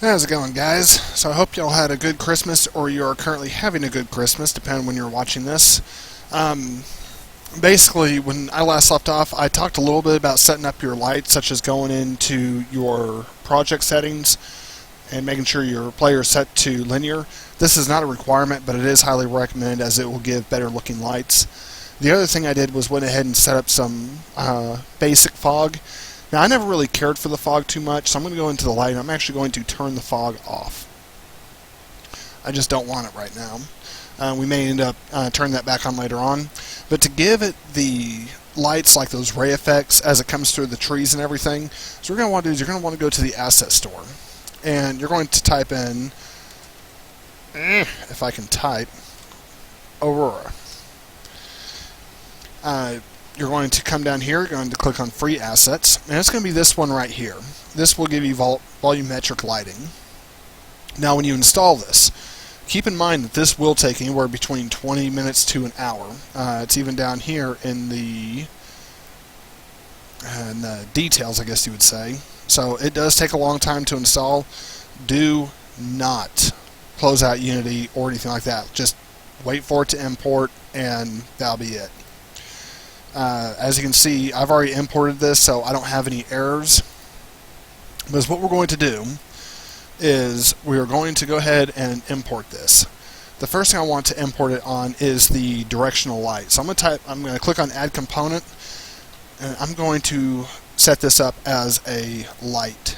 How's it going, guys? So I hope y'all had a good Christmas, or you are currently having a good Christmas, depending when you're watching this. Um, Basically, when I last left off, I talked a little bit about setting up your lights, such as going into your project settings and making sure your player is set to linear. This is not a requirement, but it is highly recommended as it will give better looking lights. The other thing I did was went ahead and set up some basic fog. Now, I never really cared for the fog too much, so I'm going to go into the light, and I'm actually going to turn the fog off. I just don't want it right now. We may end up turning that back on later on. But to give it the lights like those ray effects as it comes through the trees and everything, so what you're going to want to do is you're going to want to go to the asset store. And you're going to type in, if I can type, Aurora. You're going to come down here, you're going to click on free assets, and it's going to be this one right here. This will give you volumetric lighting. Now when you install this, keep in mind that this will take anywhere between 20 minutes to an hour. It's even down here in the details, I guess you would say. So it does take a long time to install. Do not close out Unity or anything like that. Just wait for it to import, and that'll be it. As you can see, I've already imported this, so I don't have any errors. Because what we're going to do is we are going to go ahead and import this. The first thing I want to import it on is the directional light. So I'm going to click on Add Component, and I'm going to set this up as a light.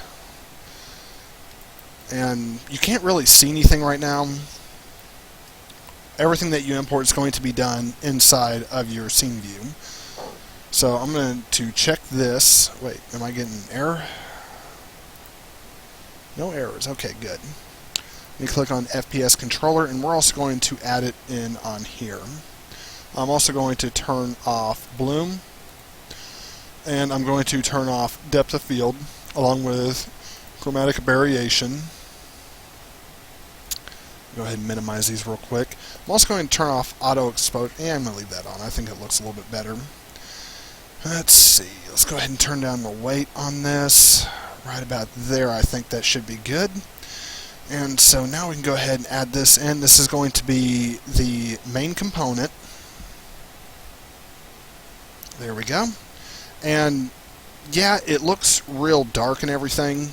And you can't really see anything right now. Everything that you import is going to be done inside of your scene view. So I'm going to check this. Wait, am I getting an error? No errors. Okay, good. Let me click on FPS controller, and we're also going to add it in on here. I'm also going to turn off bloom, and I'm going to turn off depth of field along with chromatic variation. Go ahead and minimize these real quick. I'm also going to turn off auto expose, and I'm going to leave that on. I think it looks a little bit better. Let's see. Let's go ahead and turn down the weight on this. Right about there, I think that should be good. And so now we can go ahead and add this in. This is going to be the main component. There we go. And yeah, it looks real dark and everything.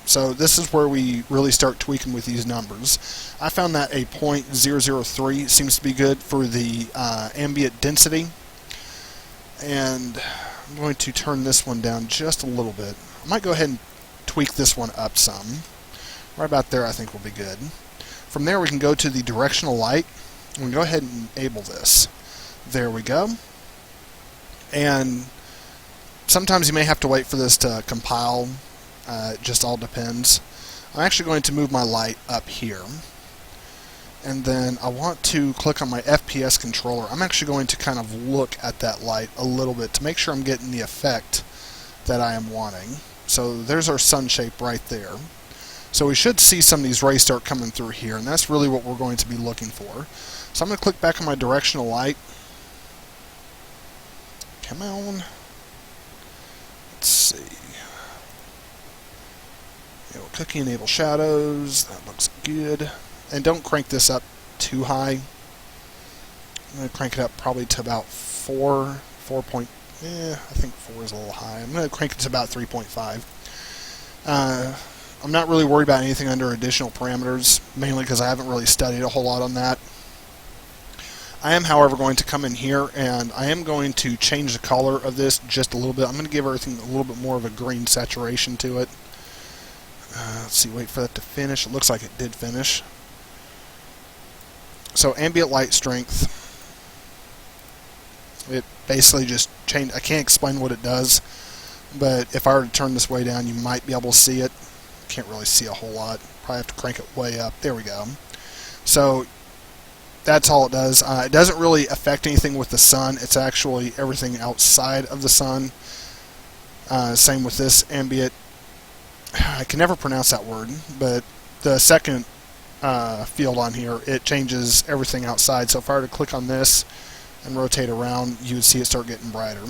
So this is where we really start tweaking with these numbers. I found that a 0.003 seems to be good for the ambient density. And I'm going to turn this one down just a little bit. I might go ahead and tweak this one up some. Right about there I think will be good. From there we can go to the directional light. We can go ahead and enable this. There we go. And sometimes you may have to wait for this to compile. It just all depends. I'm actually going to move my light up here. And then I want to click on my FPS controller. I'm actually going to kind of look at that light a little bit to make sure I'm getting the effect that I am wanting. So there's our sun shape right there. So we should see some of these rays start coming through here, and that's really what we're going to be looking for. So I'm going to click back on my directional light. Come on. Let's see. Cookie enable shadows. That looks good. And don't crank this up too high. I'm going to crank it up probably to about 4 point. I think 4 is a little high. I'm going to crank it to about 3.5. I'm not really worried about anything under additional parameters, mainly because I haven't really studied a whole lot on that. I am, however, going to come in here, and I am going to change the color of this just a little bit. I'm going to give everything a little bit more of a green saturation to it. Let's see, wait for that to finish. It looks like it did finish. So ambient light strength, it basically just changed. I can't explain what it does, but if I were to turn this way down, you might be able to see it. Can't really see a whole lot. Probably have to crank it way up. There we go. So that's all it does. It doesn't really affect anything with the sun. It's actually everything outside of the sun. Same with this ambient. I can never pronounce that word, but the second field on here, it changes everything outside. So if I were to click on this and rotate around, you would see it start getting brighter.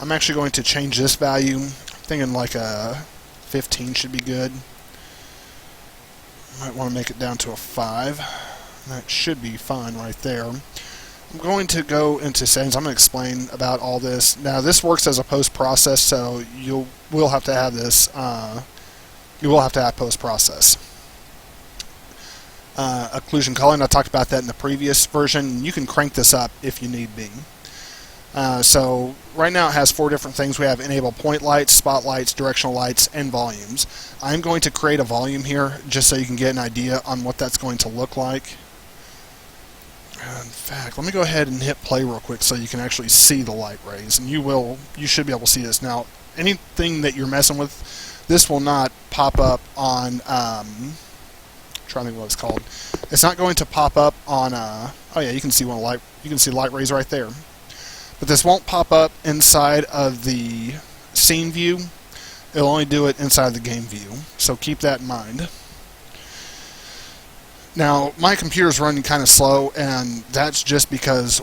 I'm actually going to change this value. I'm thinking like a 15 should be good. Might want to make it down to a 5. That should be fine right there. I'm going to go into settings. I'm going to explain about all this. Now, this works as a post-process, so you will have to have this. You will have to have post-process. Occlusion culling, I talked about that in the previous version. You can crank this up if you need be. So right now it has 4 different things. We have enable point lights, spotlights, directional lights, and volumes. I'm going to create a volume here just so you can get an idea on what that's going to look like. In fact, let me go ahead and hit play real quick so you can actually see the light rays, and you should be able to see this. Now, anything that you're messing with, this will not pop up on I'm trying to think what it's called. It's not going to pop up on oh yeah, you can see light rays right there. But this won't pop up inside of the scene view. It'll only do it inside the game view. So keep that in mind. Now, my computer's running kind of slow, and that's just because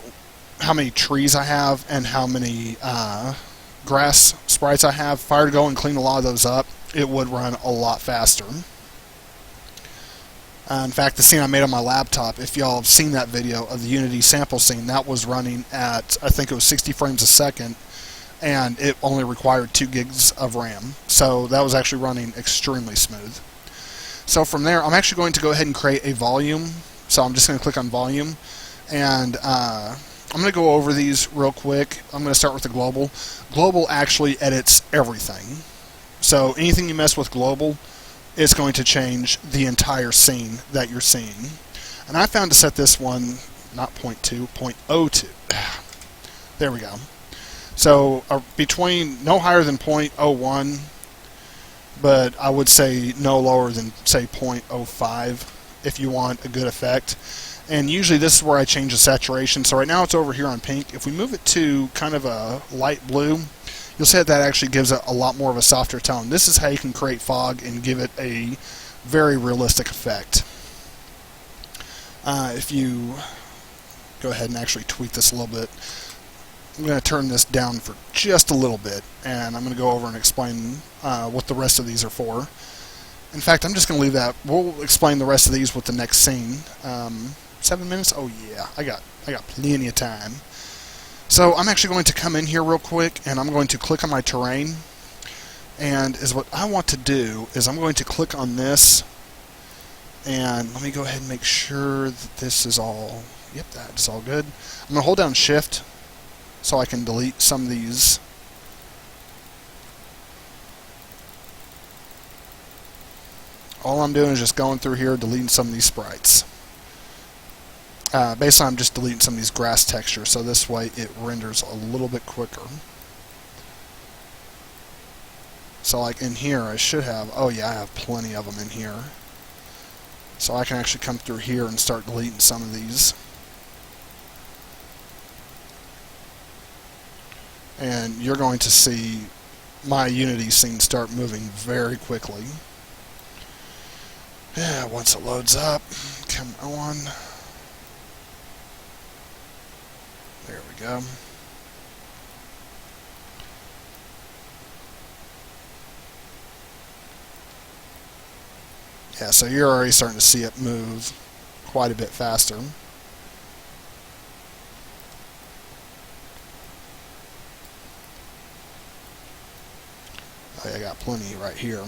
how many trees I have and how many grass sprites I have. If I were to go and clean a lot of those up, it would run a lot faster. In fact, the scene I made on my laptop, if y'all have seen that video of the Unity sample scene, that was running at, I think it was 60 frames a second, and it only required 2 gigs of RAM. So that was actually running extremely smooth. So from there, I'm actually going to go ahead and create a volume. So I'm just going to click on volume, and I'm going to go over these real quick. I'm going to start with the global. Global actually edits everything. So anything you mess with global, it's going to change the entire scene that you're seeing. And I found to set this one, not 0.2, 0.02. There we go. So between no higher than 0.01, but I would say no lower than, say, 0.05 if you want a good effect. And usually this is where I change the saturation. So right now it's over here on pink. If we move it to kind of a light blue, you'll see that actually gives it a lot more of a softer tone. This is how you can create fog and give it a very realistic effect. If you go ahead and actually tweak this a little bit, I'm going to turn this down for just a little bit, and I'm going to go over and explain what the rest of these are for. In fact, I'm just going to leave that. We'll explain the rest of these with the next scene. 7 minutes? Oh yeah, I got plenty of time. So I'm actually going to come in here real quick, and I'm going to click on my terrain. And what I want to do is I'm going to click on this, and let me go ahead and make sure that this is all. Yep, that is all good. I'm going to hold down Shift so I can delete some of these. All I'm doing is just going through here, deleting some of these sprites. Basically, I'm just deleting some of these grass textures, so this way it renders a little bit quicker. So like in here, I should have, oh yeah, I have plenty of them in here. So I can actually come through here and start deleting some of these. And you're going to see my Unity scene start moving very quickly. Yeah, once it loads up, come on. There we go. Yeah, so you're already starting to see it move quite a bit faster. I got plenty right here.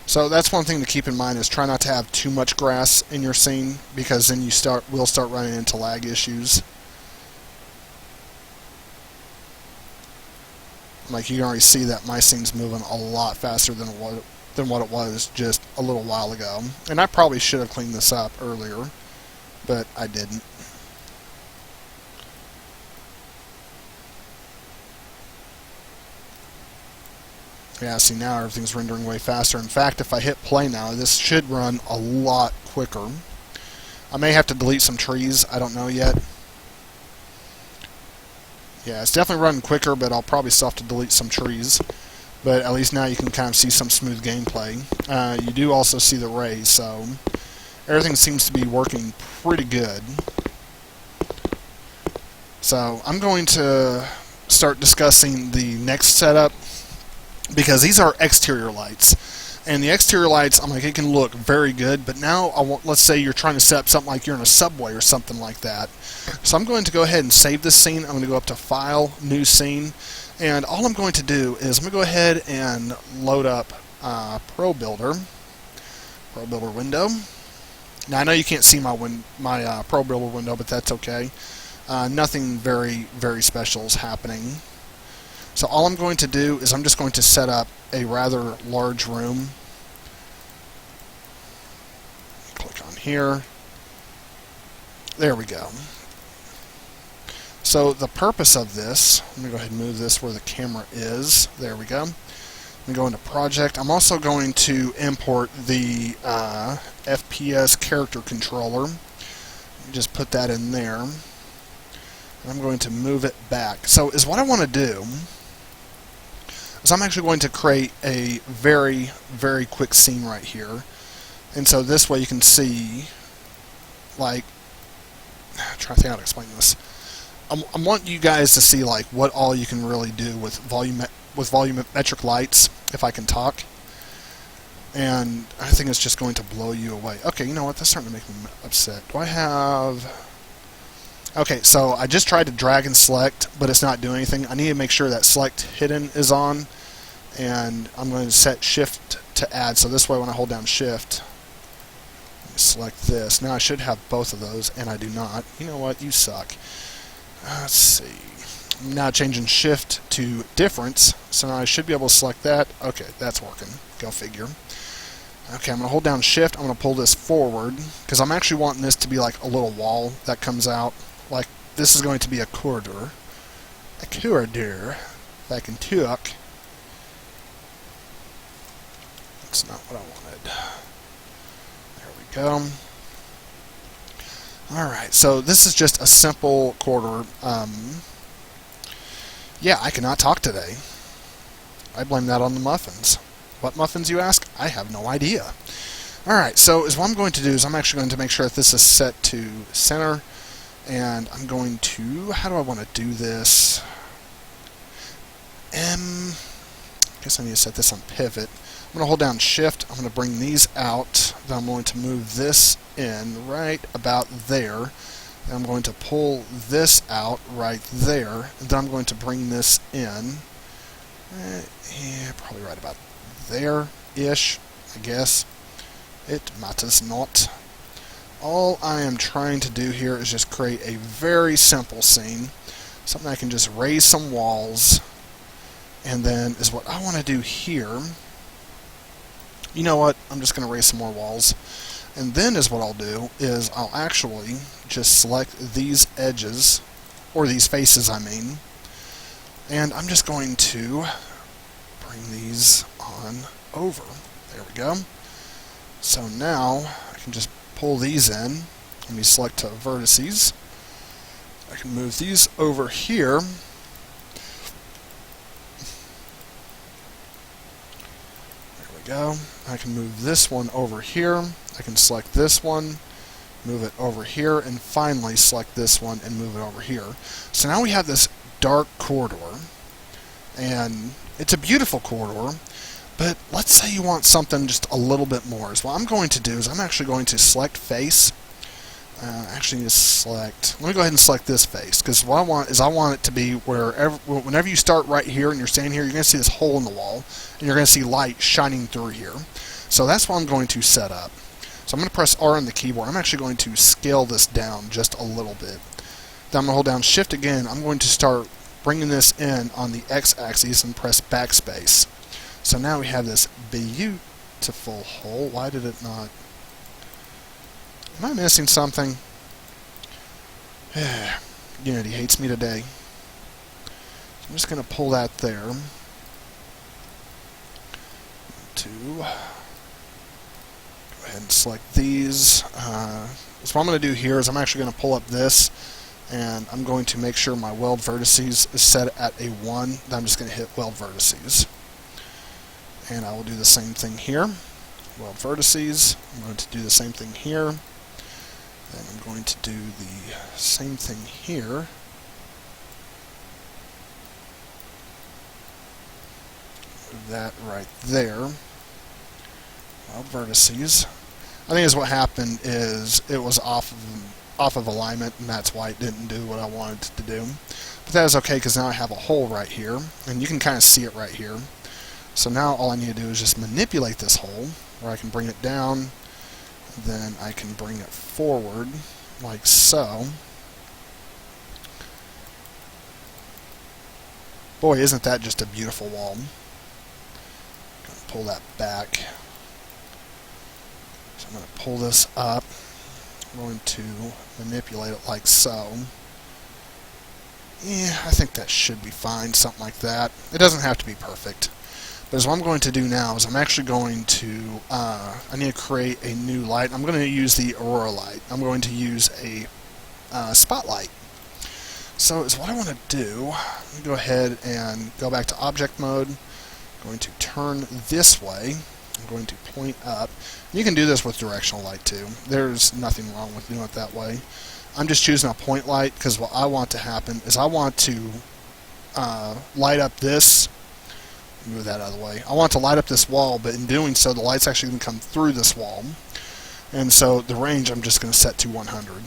So that's one thing to keep in mind, is try not to have too much grass in your scene, because then you will start running into lag issues. Like you can already see that my scene's moving a lot faster than what it was just a little while ago. And I probably should have cleaned this up earlier, but I didn't. Yeah, see, now everything's rendering way faster. In fact, if I hit play now, this should run a lot quicker. I may have to delete some trees, I don't know yet. Yeah, it's definitely running quicker, but I'll probably still have to delete some trees. But at least now you can kind of see some smooth gameplay. You do also see the rays, so everything seems to be working pretty good. So I'm going to start discussing the next setup, because these are exterior lights. And the exterior lights, I'm like, it can look very good, but now let's say you're trying to set up something like you're in a subway or something like that. So I'm going to go ahead and save this scene. I'm going to go up to File, New Scene, and all I'm going to do is I'm going to go ahead and load up Pro Builder window. Now I know you can't see my Pro Builder window, but that's okay. Nothing very, very special is happening. So all I'm going to do is I'm just going to set up a rather large room. Click on here. There we go. So the purpose of this, let me go ahead and move this where the camera is. There we go. Let me go into Project. I'm also going to import the FPS character controller. Just put that in there. I'm going to move it back. So what I want to do is I'm actually going to create a very, very quick scene right here. And so this way you can see, like, I'm trying to think how to explain this. I want you guys to see like what all you can really do with volumetric lights, if I can talk. And I think it's just going to blow you away. Okay, you know what? That's starting to make me upset. Do I have... Okay, so I just tried to drag and select, but it's not doing anything. I need to make sure that select hidden is on, and I'm going to set shift to add. So this way when I hold down shift, select this. Now I should have both of those, and I do not. You know what? You suck. Let's see. I'm now changing shift to difference, so now I should be able to select that. Okay, that's working. Go figure. Okay, I'm going to hold down shift. I'm going to pull this forward, because I'm actually wanting this to be like a little wall that comes out. Like, this is going to be a corridor. A corridor. If I can talk. That's not what I wanted. There we go. Alright, so this is just a simple corridor. Yeah, I cannot talk today. I blame that on the muffins. What muffins, you ask? I have no idea. Alright, so what I'm going to do is I'm actually going to make sure that this is set to center. And I'm going to... How do I want to do this? I guess I need to set this on pivot. I'm going to hold down shift. I'm going to bring these out. Then I'm going to move this in right about there. Then I'm going to pull this out right there. And then I'm going to bring this in. Yeah, probably right about there-ish, I guess. It matters not. All I am trying to do here is just create a very simple scene. Something I can just raise some walls. And then is what I want to do here. You know what? I'm just going to raise some more walls. And then is what I'll do is I'll actually just select these edges, or these faces I mean. And I'm just going to bring these on over. There we go. So now I can just pull these in. Let me select vertices. I can move these over here. There we go. I can move this one over here. I can select this one, move it over here, and finally select this one and move it over here. So now we have this dark corridor, and it's a beautiful corridor. But let's say you want something just a little bit more. So what I'm going to do is I'm actually going to select face. Actually, just select. Let me go ahead and select this face, because what I want is I want it to be whenever you start right here and you're standing here, you're going to see this hole in the wall, and you're going to see light shining through here. So that's what I'm going to set up. So I'm going to press R on the keyboard. I'm actually going to scale this down just a little bit. Then I'm going to hold down Shift again. I'm going to start bringing this in on the X-axis and press backspace. So now we have this beautiful hole. Why did it not... Am I missing something? Unity hates me today. So I'm just going to pull that there. Go ahead and select these. So what I'm going to do here is I'm actually going to pull up this, and I'm going to make sure my weld vertices is set at a 1. Then I'm just going to hit weld vertices. And I will do the same thing here. Weld vertices. I'm going to do the same thing here. Then I'm going to do the same thing here. Move that right there. Well, vertices. I think is what happened is it was off of alignment, and that's why it didn't do what I wanted it to do. But that is okay, because now I have a hole right here, and you can kind of see it right here. So now all I need to do is just manipulate this hole, where I can bring it down, then I can bring it forward, like so. Boy, isn't that just a beautiful wall. Gonna pull that back. So I'm going to pull this up. I'm going to manipulate it like so. Yeah, I think that should be fine, something like that. It doesn't have to be perfect. But what I'm going to do now is I'm actually going to, I need to create a new light. I'm going to use the Aurora light. I'm going to use a spotlight. So is what I want to do, let me go ahead and go back to object mode. I'm going to turn this way. I'm going to point up. You can do this with directional light too. There's nothing wrong with doing it that way. I'm just choosing a point light because what I want to happen is I want to light up this. Move that out of the way. I want to light up this wall, but in doing so, the light's actually going to come through this wall. And so the range I'm just going to set to 100.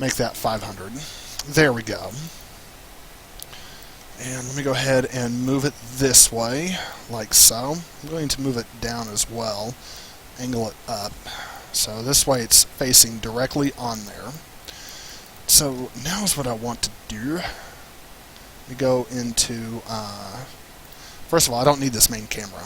Make that 500. There we go. And let me go ahead and move it this way, like so. I'm going to move it down as well. Angle it up. So this way it's facing directly on there. So now is what I want to do. We go into, first of all, I don't need this main camera.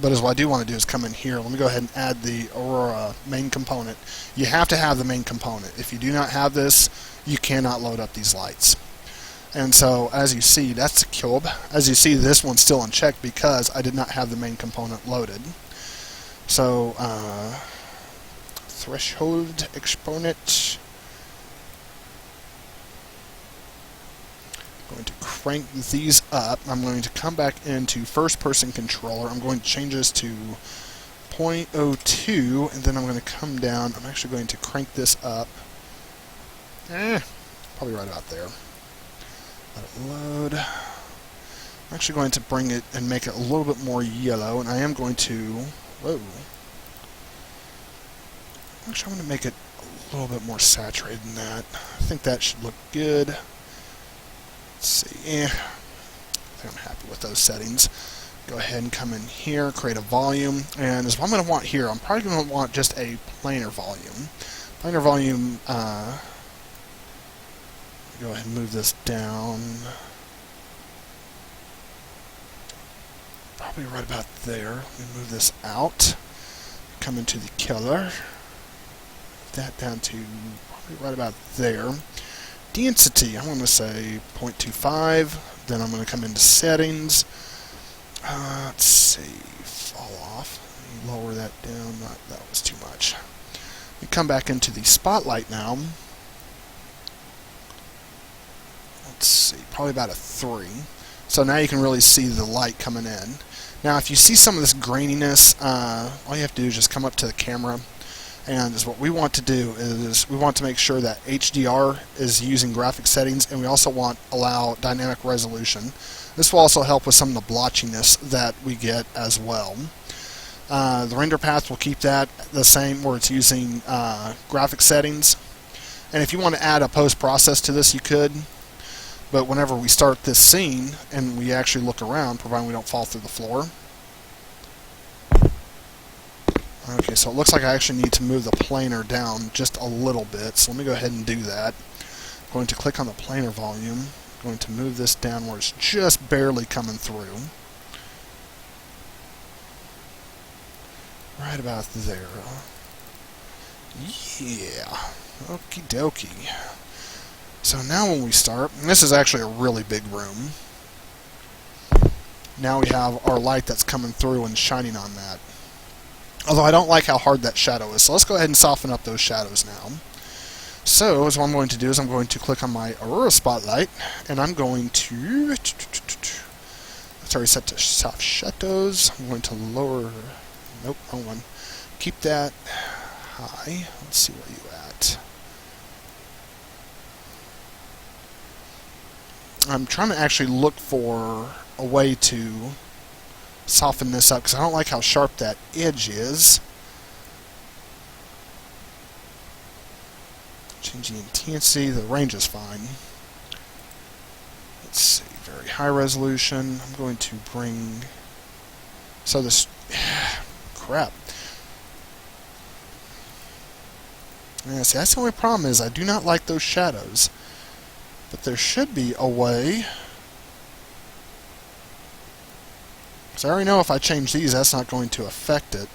But what I do want to do is come in here. Let me go ahead and add the Aurora main component. You have to have the main component. If you do not have this, you cannot load up these lights. And so, as you see, that's the cube. As you see, this one's still unchecked because I did not have the main component loaded. So, threshold exponent. I'm going to crank these up. I'm going to come back into first person controller. I'm going to change this to 0.02, and then I'm going to come down. I'm actually going to crank this up. Probably right about there. Let it load. I'm actually going to bring it and make it a little bit more yellow, and I am going to, whoa. Actually, I'm going to make it a little bit more saturated than that. I think that should look good. Let's see. I think I'm happy with those settings. Go ahead and come in here, create a volume, and as what I'm going to want here, I'm probably going to want just a planar volume. Planar volume, go ahead and move this down. Probably right about there. Let me move this out. Come into the color. That down to probably right about there. Density, I'm going to say 0.25. Then I'm going to come into settings. Let's see, fall off. Let me lower that down. That was too much. We come back into the spotlight now. Let's see, probably about a 3. So now you can really see the light coming in. Now, if you see some of this graininess, all you have to do is just come up to the camera. And what we want to do is we want to make sure that HDR is using graphic settings, and we also want allow dynamic resolution. This will also help with some of the blotchiness that we get as well. The render path will keep that the same where it's using graphic settings. And if you want to add a post-process to this, you could. But whenever we start this scene and we actually look around, providing we don't fall through the floor. Okay, so it looks like I actually need to move the planar down just a little bit. So let me go ahead and do that. I'm going to click on the planar volume. I'm going to move this down where it's just barely coming through. Right about there. Yeah. Okie dokie. So now when we start, and this is actually a really big room. Now we have our light that's coming through and shining on that. Although I don't like how hard that shadow is. So let's go ahead and soften up those shadows now. So what I'm going to do is I'm going to click on my Aurora Spotlight, and I'm going to, it's already set to soft shadows. I'm going to lower, nope, wrong one. Keep that high. Let's see where you at. I'm trying to actually look for a way to soften this up because I don't like how sharp that edge is. Change the intensity. The range is fine. Let's see. Very high resolution. I'm going to bring... So this... crap. Yeah, see, that's the only problem is I do not like those shadows. But there should be a way... Because I already know if I change these, that's not going to affect it.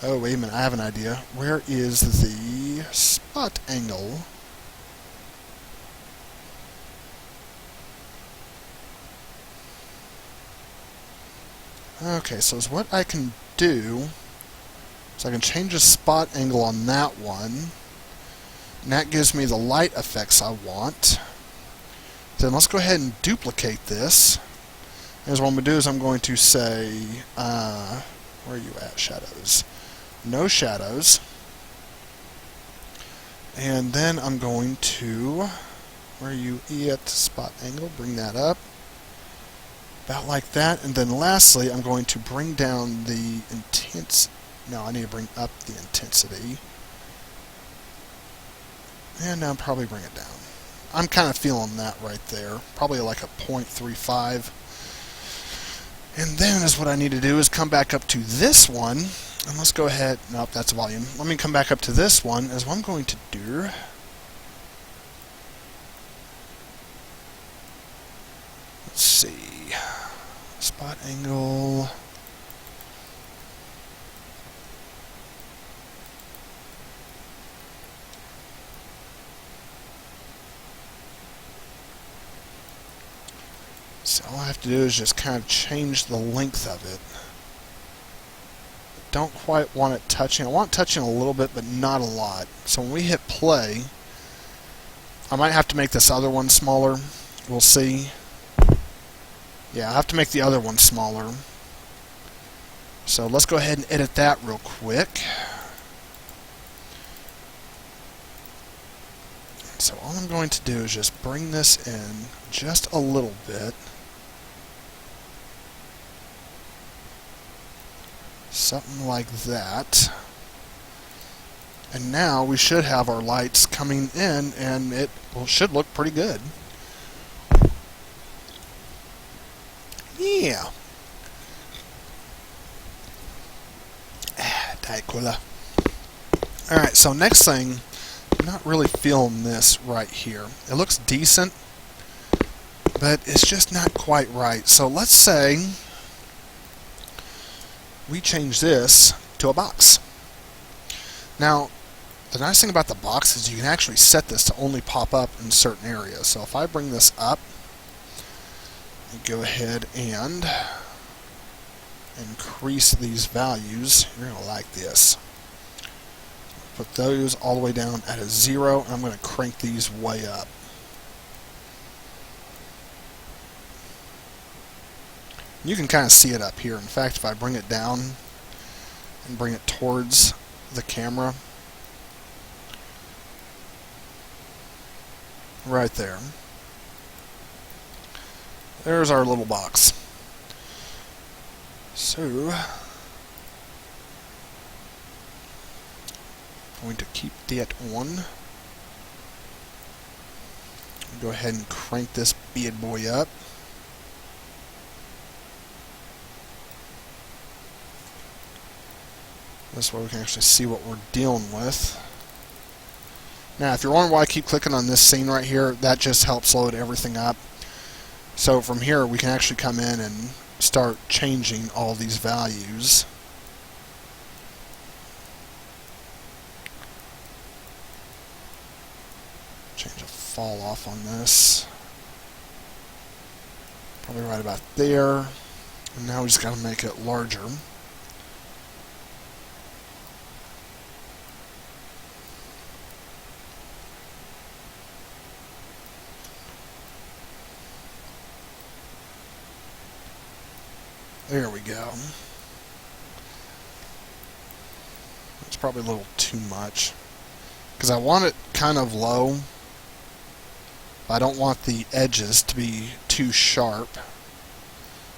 Oh, wait a minute, I have an idea. Where is the spot angle? Okay, so what I can do is I can change the spot angle on that one. And that gives me the light effects I want. Then let's go ahead and duplicate this. As what I'm going to do is I'm going to say, where are you at, shadows? No shadows. And then I'm going to, where are you at, spot angle, bring that up. About like that. And then lastly, I'm going to bring down the no, I need to bring up the intensity. And now probably bring it down. I'm kind of feeling that right there. Probably like a 0.35. And then is what I need to do is come back up to this one. And let's go ahead. Nope, that's volume. Let me come back up to this one. Is what I'm going to do. Let's see. Spot angle. So all I have to do is just kind of change the length of it. Don't quite want it touching. I want it touching a little bit, but not a lot. So when we hit play, I might have to make this other one smaller. We'll see. Yeah, I have to make the other one smaller. So let's go ahead and edit that real quick. So all I'm going to do is just bring this in just a little bit. Something like that. And now we should have our lights coming in, and it should look pretty good. Yeah. Diet Cola. Alright, so next thing, I'm not really feeling this right here. It looks decent, but it's just not quite right. So let's say we change this to a box. Now, the nice thing about the box is you can actually set this to only pop up in certain areas. So if I bring this up, and go ahead and increase these values, you're going to like this. Put those all the way down at a 0, and I'm going to crank these way up. You can kind of see it up here. In fact, if I bring it down and bring it towards the camera, right there. There's our little box. So, I'm going to keep that on. Go ahead and crank this bad boy up. This way we can actually see what we're dealing with. Now, if you're wondering why I keep clicking on this scene right here, that just helps load everything up. So from here, we can actually come in and start changing all these values. Change the fall off on this. Probably right about there. And now we just got to make it larger. There we go. It's probably a little too much, because I want it kind of low. I don't want the edges to be too sharp.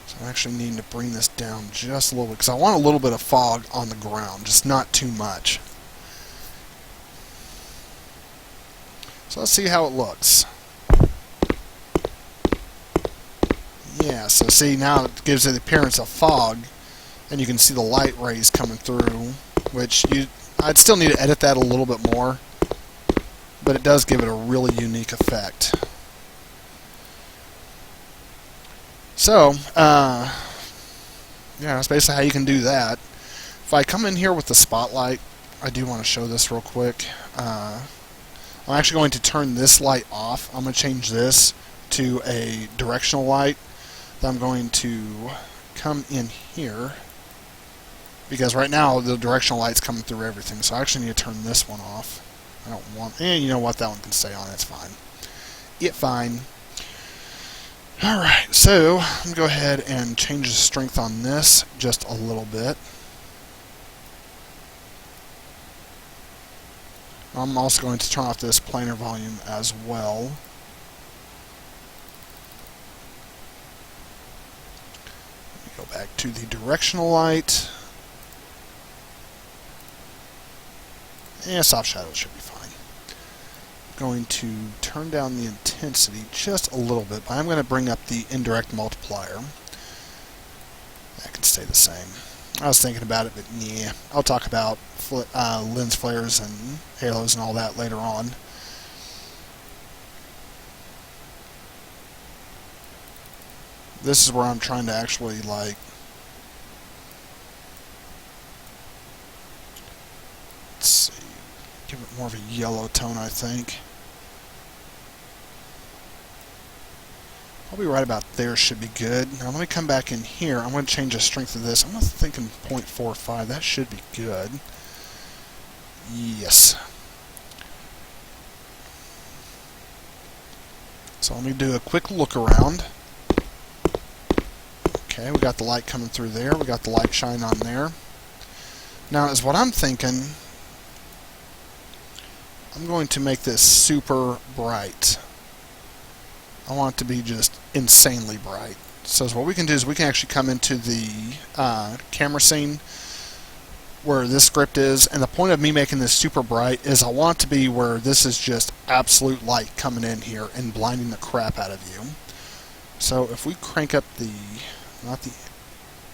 So I actually need to bring this down just a little bit because I want a little bit of fog on the ground, just not too much. So let's see how it looks. Yeah, so see, now it gives it the appearance of fog, and you can see the light rays coming through, which I'd still need to edit that a little bit more, but it does give it a really unique effect. So, yeah, that's basically how you can do that. If I come in here with the spotlight, I do want to show this real quick. I'm actually going to turn this light off. I'm going to change this to a directional light. Then I'm going to come in here, because right now the directional light's coming through everything, so I actually need to turn this one off. I don't want, and you know what, that one can stay on, it's fine. It's fine. Alright, so I'm going to go ahead and change the strength on this just a little bit. I'm also going to turn off this planar volume as well. Go back to the directional light. And soft shadows should be fine. I'm going to turn down the intensity just a little bit, but I'm going to bring up the indirect multiplier. That can stay the same. I was thinking about it, but yeah, I'll talk about lens flares and halos and all that later on. This is where I'm trying to actually, like, let's see, give it more of a yellow tone, I think. Probably right about there should be good. Now let me come back in here. I'm going to change the strength of this. I'm thinking 0.45. That should be good. Yes. So let me do a quick look around. Okay, we got the light coming through there. We got the light shining on there. Now, is what I'm thinking, I'm going to make this super bright. I want it to be just insanely bright. So what we can do is we can actually come into the camera scene where this script is, and the point of me making this super bright is I want it to be where this is just absolute light coming in here and blinding the crap out of you. So if we crank up the, not the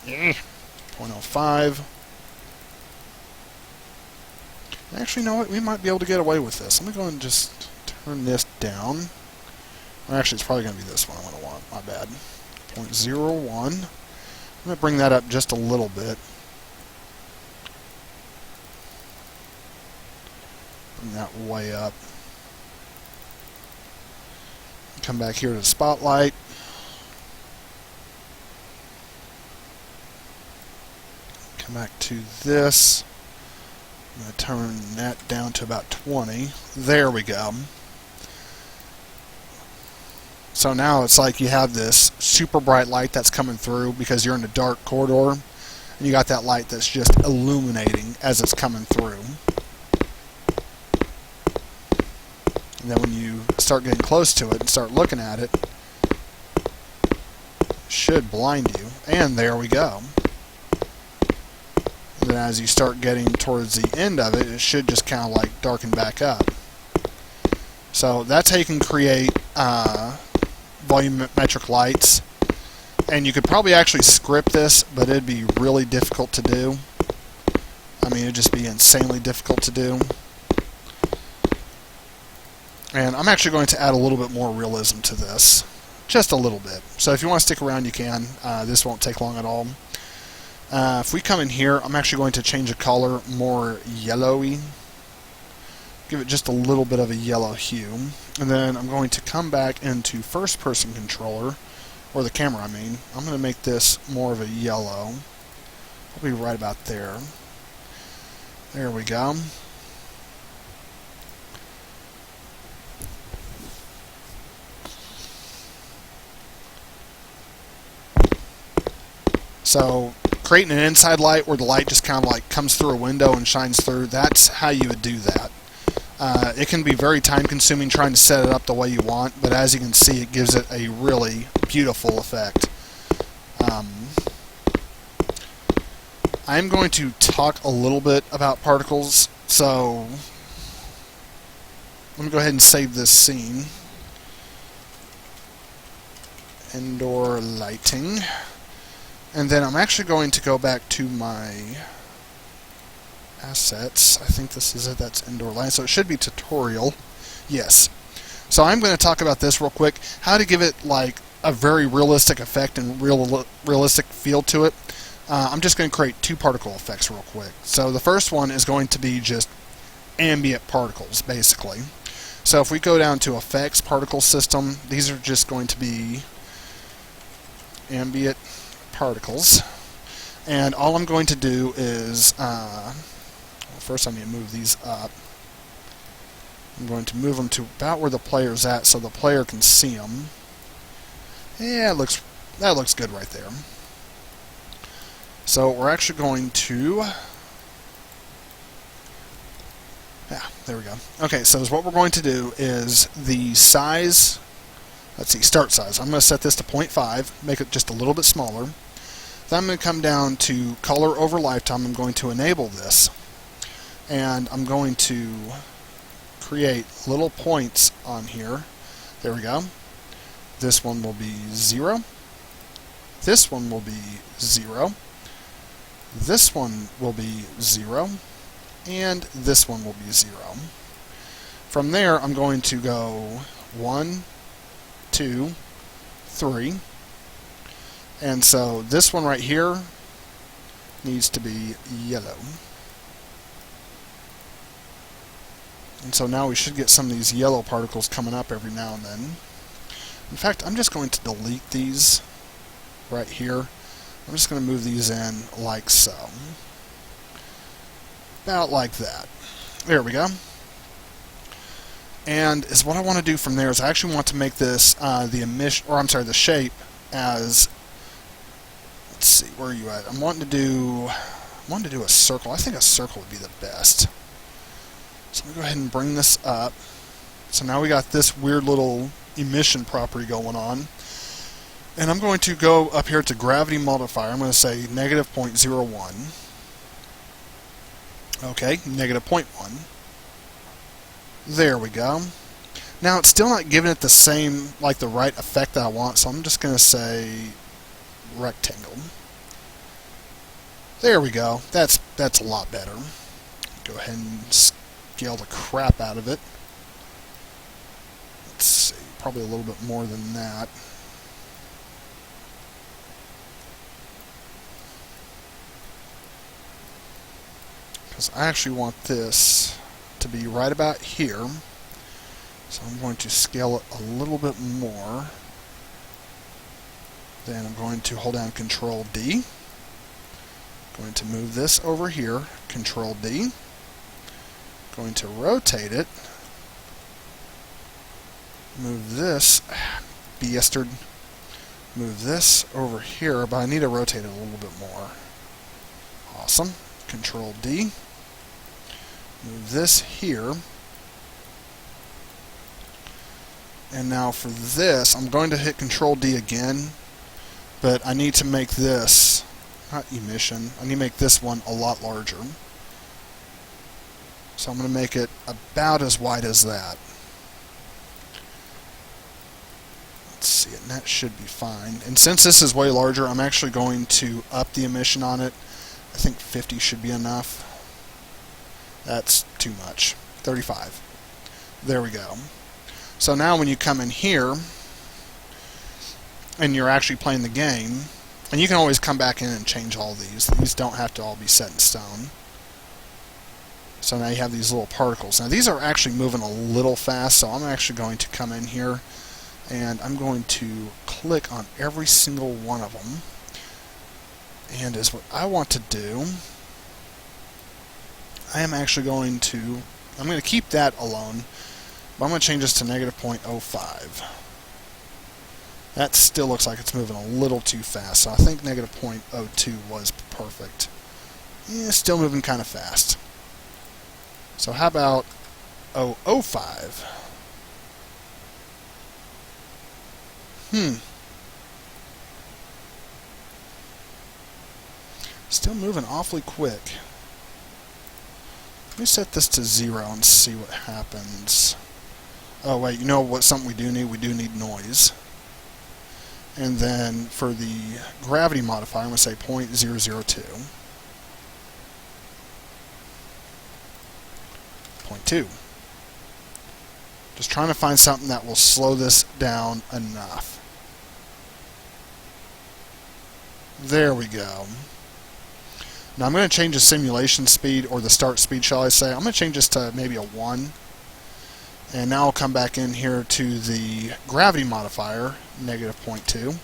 0.05. Actually, you know what? We might be able to get away with this. Let me go and just turn this down. Well, actually, it's probably going to be this one I'm going to want. My bad. 0.01. I'm going to bring that up just a little bit. Bring that way up. Come back here to the spotlight. Come back to this. I'm going to turn that down to about 20. There we go. So now it's like you have this super bright light that's coming through because you're in a dark corridor, and you got that light that's just illuminating as it's coming through. And then when you start getting close to it and start looking at it, it should blind you. And there we go. And then as you start getting towards the end of it, it should just kind of like darken back up. So that's how you can create volumetric lights. And you could probably actually script this, but it'd be really difficult to do. I mean, it'd just be insanely difficult to do. And I'm actually going to add a little bit more realism to this. Just a little bit. So if you want to stick around, you can. This won't take long at all. If we come in here, I'm actually going to change the color more yellowy. Give it just a little bit of a yellow hue. And then I'm going to come back into first-person controller, or the camera, I mean. I'm going to make this more of a yellow. I'll be right about there. There we go. So creating an inside light where the light just kind of like comes through a window and shines through, that's how you would do that. It can be very time consuming trying to set it up the way you want, but as you can see, it gives it a really beautiful effect. I'm going to talk a little bit about particles, so let me go ahead and save this scene. Indoor lighting. And then I'm actually going to go back to my assets. I think this is it. That's indoor lighting. So it should be tutorial. Yes. So I'm going to talk about this real quick. How to give it like a very realistic effect and realistic feel to it. I'm just going to create two particle effects real quick. So the first one is going to be just ambient particles, basically. So if we go down to Effects, Particle System, these are just going to be ambient particles. And all I'm going to do is, well, first I need to move these up. I'm going to move them to about where the player's at so the player can see them. Yeah, that looks good right there. So we're actually going to... Yeah, there we go. Okay, so what we're going to do is the size... Let's see, start size. I'm going to set this to 0.5, make it just a little bit smaller. Then I'm going to come down to color over lifetime. I'm going to enable this. And I'm going to create little points on here. There we go. This one will be 0. This one will be 0. This one will be 0, and this one will be 0. From there, I'm going to go 1, 2, 3, and so this one right here needs to be yellow. And so now we should get some of these yellow particles coming up every now and then. In fact, I'm just going to delete these right here. I'm just going to move these in like so. About like that. There we go. And is what I want to do from there is I actually want to make this the shape as, let's see, where are you at? I'm wanting to do a circle. I think a circle would be the best. So I'm going to go ahead and bring this up. So now we got this weird little emission property going on. And I'm going to go up here to gravity multiplier. I'm going to say negative 0.01. Okay, negative 0.1. There we go. Now it's still not giving it the same, like the right effect that I want, so I'm just going to say rectangle. There we go. That's a lot better. Go ahead and scale the crap out of it. Let's see, probably a little bit more than that. Because I actually want this to be right about here. So I'm going to scale it a little bit more. Then I'm going to hold down Control D. Going to move this over here, Control D. Going to rotate it. Move this, bastard. Move this over here, but I need to rotate it a little bit more. Awesome. Control D. Move this here. And now for this, I'm going to hit Control D again, but I need to make this, not emission, I need to make this one a lot larger. So I'm going to make it about as wide as that. Let's see, and that should be fine. And since this is way larger, I'm actually going to up the emission on it. I think 50 should be enough. That's too much. 35. There we go. So now when you come in here, and you're actually playing the game, and you can always come back in and change all these. These don't have to all be set in stone. So now you have these little particles. Now these are actually moving a little fast, so I'm actually going to come in here, and I'm going to click on every single one of them. And is what I want to do, I am actually going to, I'm going to keep that alone, but I'm going to change this to negative 0.05. That still looks like it's moving a little too fast, so I think negative 0.02 was perfect. Yeah, still moving kind of fast. So how about 0.005. Still moving awfully quick. Let me set this to 0 and see what happens. Oh wait, you know what? Something we do need? We do need noise. And then for the gravity modifier, I'm going to say 0.002. 0.2. Just trying to find something that will slow this down enough. There we go. Now I'm going to change the simulation speed, or the start speed, shall I say. I'm going to change this to maybe a 1. And now I'll come back in here to the gravity modifier, negative 0.2.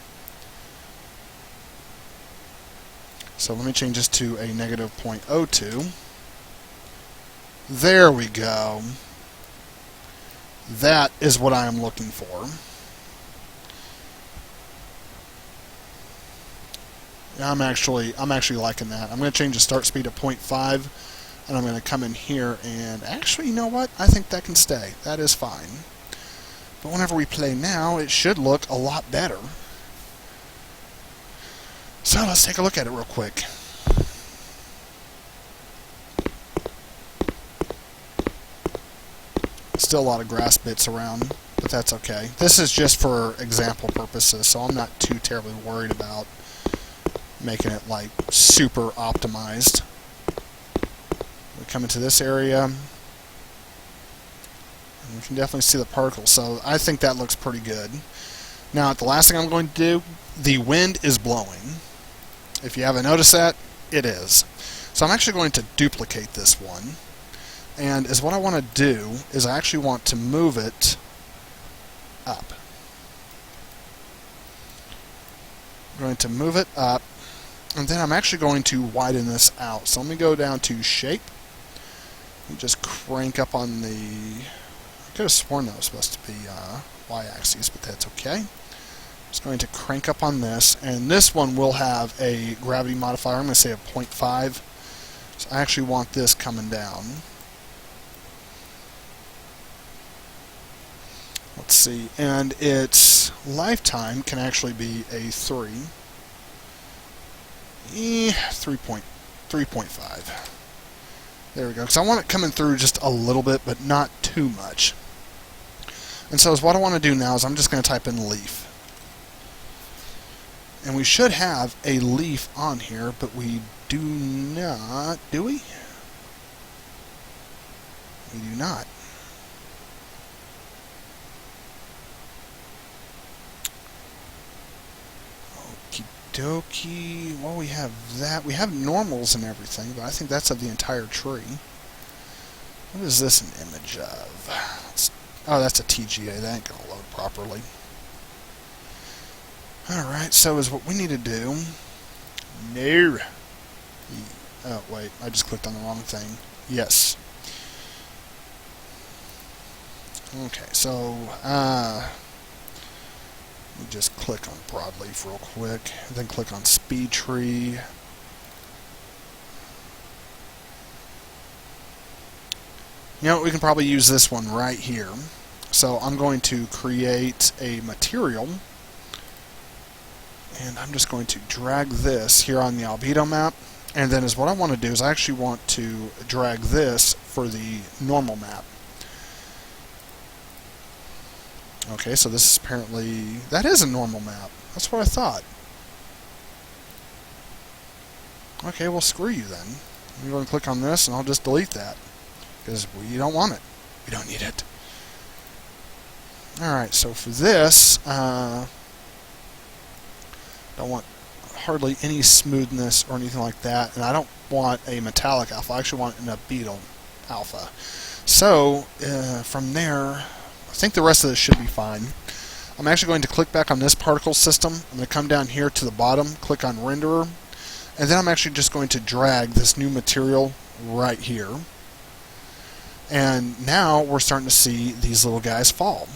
So let me change this to a negative 0.02. There we go. That is what I am looking for. I'm actually liking that. I'm going to change the start speed to 0.5, and I'm going to come in here and actually, you know what? I think that can stay. That is fine. But whenever we play now, it should look a lot better. So let's take a look at it real quick. Still a lot of grass bits around, but that's okay. This is just for example purposes, so I'm not too terribly worried about making it like super optimized. We come into this area, and we can definitely see the particles, so I think that looks pretty good. Now, the last thing I'm going to do, the wind is blowing. If you haven't noticed that, it is. So I'm actually going to duplicate this one, and what I want to do is I actually want to move it up. I'm going to move it up, and then I'm actually going to widen this out. So let me go down to Shape, and just crank up on the... I could have sworn that was supposed to be Y-axis, but that's okay. Just going to crank up on this, and this one will have a gravity modifier. I'm going to say a 0.5. So I actually want this coming down. Let's see, and its lifetime can actually be a 3. 3.5. There we go, because I want it coming through just a little bit, but not too much. And so what I want to do now is I'm just going to type in leaf. And we should have a leaf on here, but we do not, do we? We do not. Okie dokie. Well, we have that. We have normals and everything, but I think that's of the entire tree. What is this an image of? Oh, that's a TGA. That ain't going to load properly. Alright, so is what we need to do... No! Oh, wait. I just clicked on the wrong thing. Yes. Okay, so... let me just click on Broadleaf real quick. Then click on Speed Tree. You know, we can probably use this one right here. So I'm going to create a material, and I'm just going to drag this here on the albedo map, and then what I want to do is I actually want to drag this for the normal map. Okay, so this is apparently, that is a normal map. That's what I thought. Okay, well screw you then. I'm going to click on this and I'll just delete that, because we don't want it. We don't need it. Alright, so for this, don't want hardly any smoothness or anything like that, and I don't want a metallic alpha. I actually want an albedo alpha. So, from there, I think the rest of this should be fine. I'm actually going to click back on this particle system. I'm going to come down here to the bottom, click on renderer, and then I'm actually just going to drag this new material right here. And now we're starting to see these little guys fall.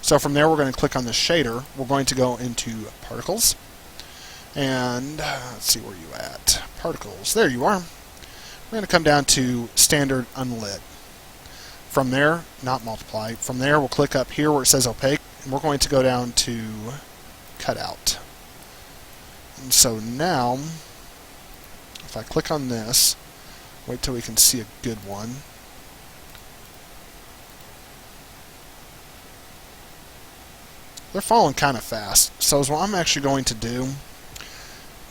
So from there we're going to click on the shader. We're going to go into particles. And let's see where you at. Particles. There you are. We're going to come down to standard unlit. From there, not multiply, from there we'll click up here where it says opaque, and we're going to go down to cutout. And so now, if I click on this, wait till we can see a good one. They're falling kind of fast. So what I'm actually going to do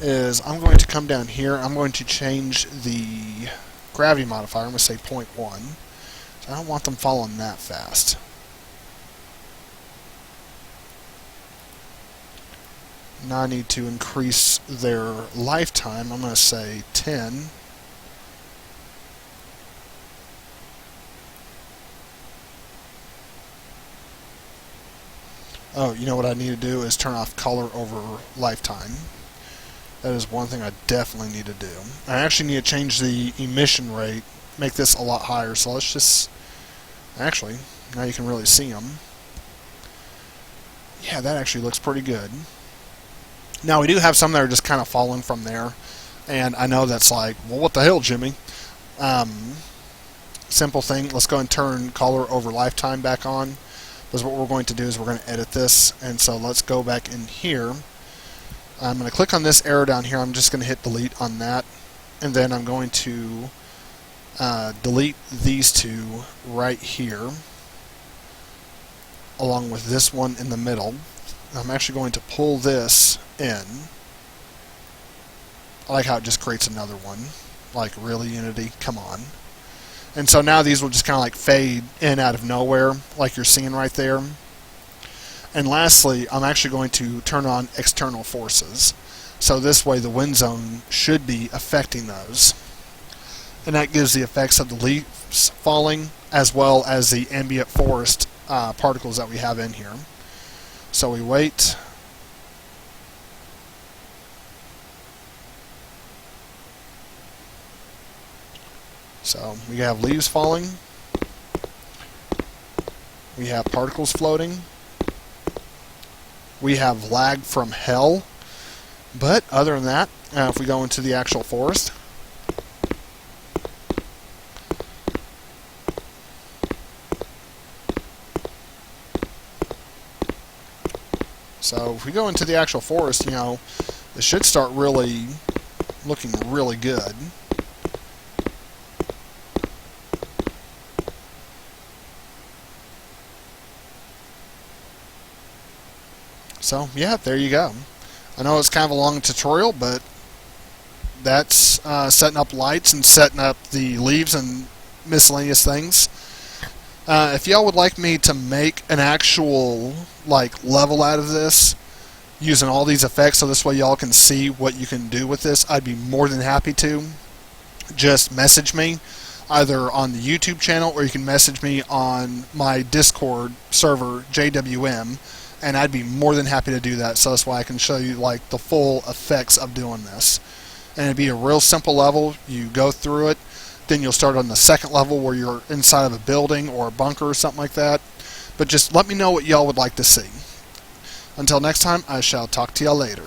is I'm going to come down here. I'm going to change the gravity modifier. I'm going to say 0.1. So I don't want them falling that fast. Now I need to increase their lifetime. I'm going to say 10. Oh, you know what I need to do is turn off color over lifetime. That is one thing I definitely need to do. I actually need to change the emission rate, make this a lot higher. So let's just, actually, now you can really see them. Yeah, that actually looks pretty good. Now we do have some that are just kind of falling from there. And I know that's like, well, what the hell, Jimmy? Simple thing, let's go and turn color over lifetime back on. Because what we're going to do is we're going to edit this, and so let's go back in here. I'm going to click on this arrow down here. I'm just going to hit delete on that, and then I'm going to delete these two right here, along with this one in the middle. I'm actually going to pull this in. I like how it just creates another one. Like, really, Unity? Come on. And so now these will just kind of like fade in out of nowhere, like you're seeing right there. And lastly, I'm actually going to turn on external forces. So this way the wind zone should be affecting those. And that gives the effects of the leaves falling, as well as the ambient forest particles that we have in here. So we wait. So we have leaves falling, we have particles floating, we have lag from hell, but other than that, if we go into the actual forest, so if we go into the actual forest, you know, it should start really looking really good. So, yeah, there you go. I know it's kind of a long tutorial, but that's setting up lights and setting up the leaves and miscellaneous things. If y'all would like me to make an actual like level out of this, using all these effects so this way y'all can see what you can do with this, I'd be more than happy to. Just message me, either on the YouTube channel or you can message me on my Discord server, JWM. And I'd be more than happy to do that, so that's why I can show you like the full effects of doing this. And it'd be a real simple level. You go through it, then you'll start on the second level where you're inside of a building or a bunker or something like that. But just let me know what y'all would like to see. Until next time, I shall talk to y'all later.